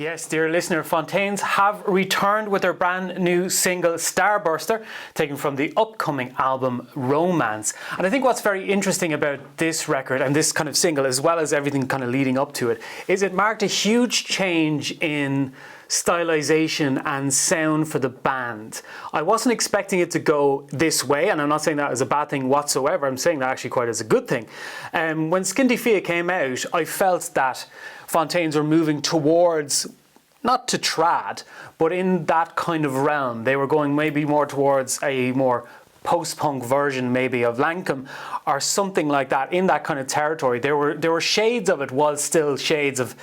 Yes, dear listener, Fontaines have returned with their brand new single Starburster, taken from the upcoming album Romance. And I think what's very interesting about this record and this kind of single, as well as everything kind of leading up to it, is it marked a huge change in stylization and sound for the band. I wasn't expecting it to go this way, and I'm not saying that as a bad thing whatsoever. I'm saying that actually quite as a good thing. When Skinty Fia came out, I felt that Fontaines were moving towards, not to trad, but in that kind of realm. They were going maybe more towards a more post-punk version maybe of Lankum or something like that, in that kind of territory. There were shades of it, while still shades of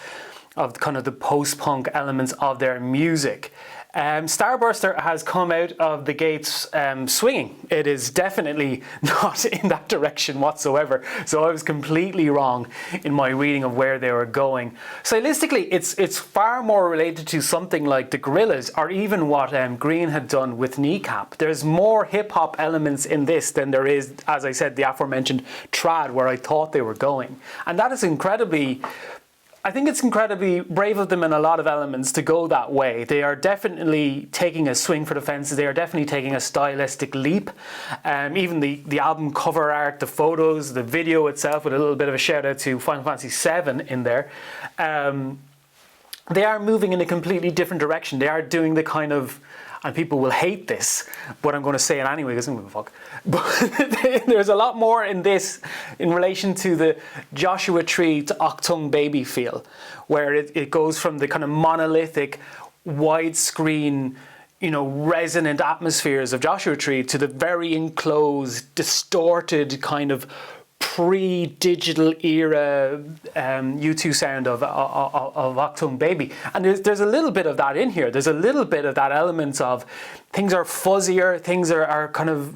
kind of the post-punk elements of their music. Starburster has come out of the gates swinging. It is definitely not in that direction whatsoever. So I was completely wrong in my reading of where they were going. Stylistically, it's far more related to something like the Gorillaz, or even what Green had done with Kneecap. There's more hip-hop elements in this than there is, as I said, the aforementioned trad, where I thought they were going. And that is I think it's incredibly brave of them in a lot of elements to go that way. They are definitely taking a swing for the fences. They are definitely taking a stylistic leap. Even the album cover art, the photos, the video itself, with a little bit of a shout out to Final Fantasy VII in there. They are moving in a completely different direction. They are doing the kind of, and people will hate this, but I'm going to say it anyway because I don't give a fuck. But there's a lot more in this in relation to the Joshua Tree to Octung Baby feel, where it goes from the kind of monolithic, widescreen, resonant atmospheres of Joshua Tree to the very enclosed, distorted kind of pre-digital era U2 sound of Octung Baby. And there's a little bit of that in here. There's a little bit of that element of things are fuzzier, things are kind of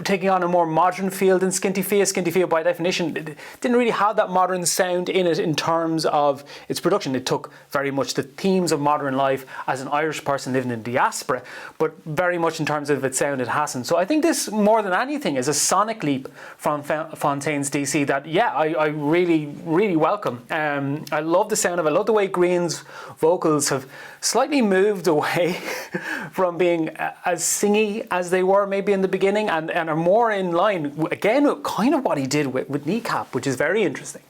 taking on a more modern feel than Skinty Fia. Skinty Fia, by definition, didn't really have that modern sound in it in terms of its production. It took very much the themes of modern life as an Irish person living in diaspora, but very much in terms of its sound, it hasn't. So I think this, more than anything, is a sonic leap from Fontaines D.C. that, I really, really welcome. I love the sound of it. I love the way Green's vocals have slightly moved away from being as singy as they were maybe in the beginning, and are more in line, again, with kind of what he did with Kneecap, which is very interesting.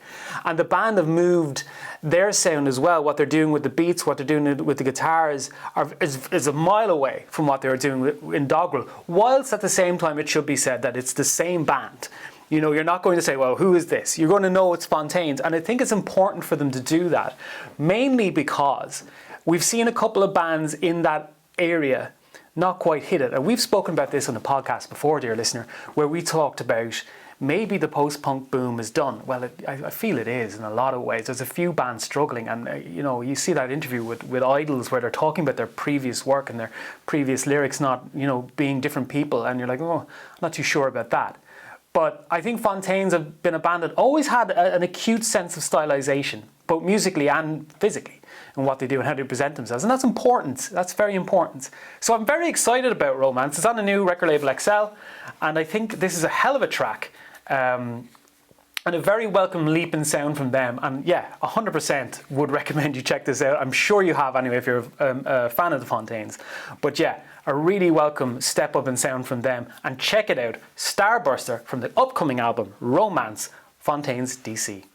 And the band have moved their sound as well. What they're doing with the beats, what they're doing with the guitars is a mile away from what they were doing in Dogrel, whilst at the same time it should be said that it's the same band. You're not going to say, well, who is this? You're going to know it's Fontaines. And I think it's important for them to do that, mainly because we've seen a couple of bands in that area not quite hit it. And we've spoken about this on the podcast before, dear listener, where we talked about maybe the post-punk boom is done. Well, I feel it is in a lot of ways. There's a few bands struggling, and you see that interview with Idols where they're talking about their previous work and their previous lyrics not, being different people, and you're like, oh, I'm not too sure about that. But I think Fontaines have been a band that always had an acute sense of stylization, both musically and physically, and what they do and how they present themselves. And that's important. That's very important. So I'm very excited about Romance. It's on the new record label XL, and I think this is a hell of a track. And a very welcome leap in sound from them. And 100% would recommend you check this out. I'm sure you have anyway if you're a fan of the Fontaines. But a really welcome step up in sound from them. And check it out, Starburster from the upcoming album Romance, Fontaines D.C.